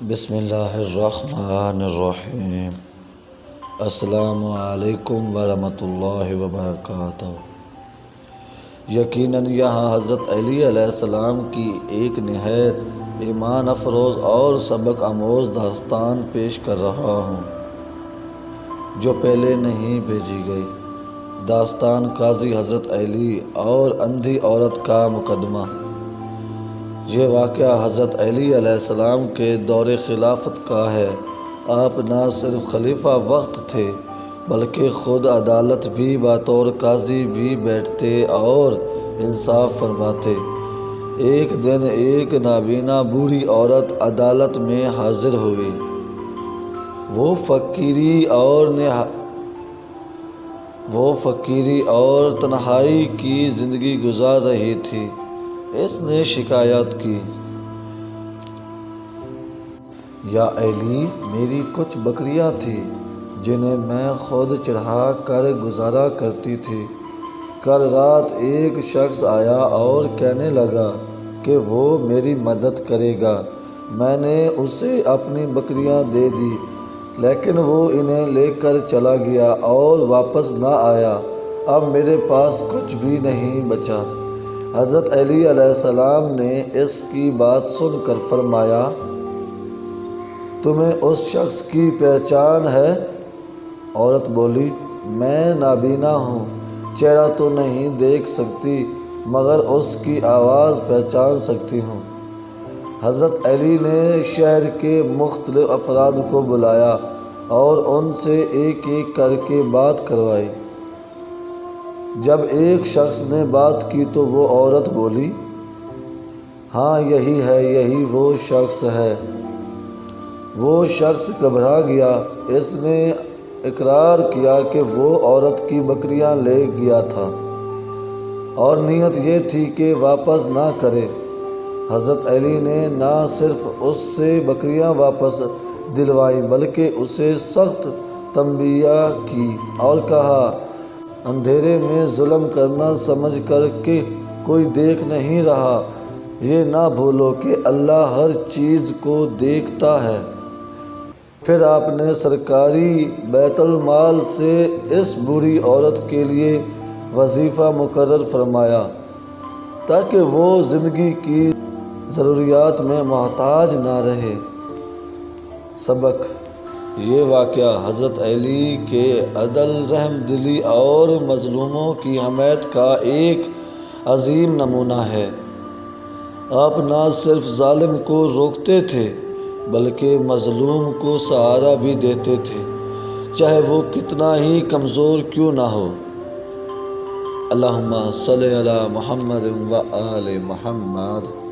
بسم اللہ الرحمن الرحیم۔ السلام علیکم ورحمۃ اللہ وبرکاتہ۔ یقیناً یہاں حضرت علی علیہ السلام کی ایک نہایت ایمان افروز اور سبق آموز داستان پیش کر رہا ہوں جو پہلے نہیں بھیجی گئی۔ داستان قاضی حضرت علی اور اندھی عورت کا مقدمہ۔ یہ واقعہ حضرت علی علیہ السلام کے دور خلافت کا ہے۔ آپ نہ صرف خلیفہ وقت تھے بلکہ خود عدالت بھی بطور قاضی بھی بیٹھتے اور انصاف فرماتے۔ ایک دن ایک نابینا بوڑھی عورت عدالت میں حاضر ہوئی۔ وہ فقیری اور تنہائی کی زندگی گزار رہی تھی۔ اس نے شکایت کی، یا علی، میری کچھ بکریاں تھیں جنہیں میں خود چرا کر گزارا کرتی تھی۔ کل رات ایک شخص آیا اور کہنے لگا کہ وہ میری مدد کرے گا۔ میں نے اسے اپنی بکریاں دے دی لیکن وہ انہیں لے کر چلا گیا اور واپس نہ آیا۔ اب میرے پاس کچھ بھی نہیں بچا۔ حضرت علی علیہ السلام نے اس کی بات سن کر فرمایا، تمہیں اس شخص کی پہچان ہے؟ عورت بولی، میں نابینا ہوں، چہرہ تو نہیں دیکھ سکتی مگر اس کی آواز پہچان سکتی ہوں۔ حضرت علی نے شہر کے مختلف افراد کو بلایا اور ان سے ایک ایک کر کے بات کروائی۔ جب ایک شخص نے بات کی تو وہ عورت بولی، ہاں یہی ہے، یہی وہ شخص ہے۔ وہ شخص گھبرا گیا۔ اس نے اقرار کیا کہ وہ عورت کی بکریاں لے گیا تھا اور نیت یہ تھی کہ واپس نہ کرے۔ حضرت علی نے نہ صرف اس سے بکریاں واپس دلوائیں بلکہ اسے سخت تنبیہ کی اور کہا، اندھیرے میں ظلم کرنا سمجھ کر کہ کوئی دیکھ نہیں رہا، یہ نہ بھولو کہ اللہ ہر چیز کو دیکھتا ہے۔ پھر آپ نے سرکاری بیت المال سے اس بوڑھی عورت کے لیے وظیفہ مقرر فرمایا تاکہ وہ زندگی کی ضروریات میں محتاج نہ رہے۔ سبق: یہ واقعہ حضرت علی کے عدل، رحم دلی اور مظلوموں کی حمایت کا ایک عظیم نمونہ ہے۔ آپ نہ صرف ظالم کو روکتے تھے بلکہ مظلوم کو سہارا بھی دیتے تھے، چاہے وہ کتنا ہی کمزور کیوں نہ ہو۔ اللہم صلی علی محمد و آل محمد۔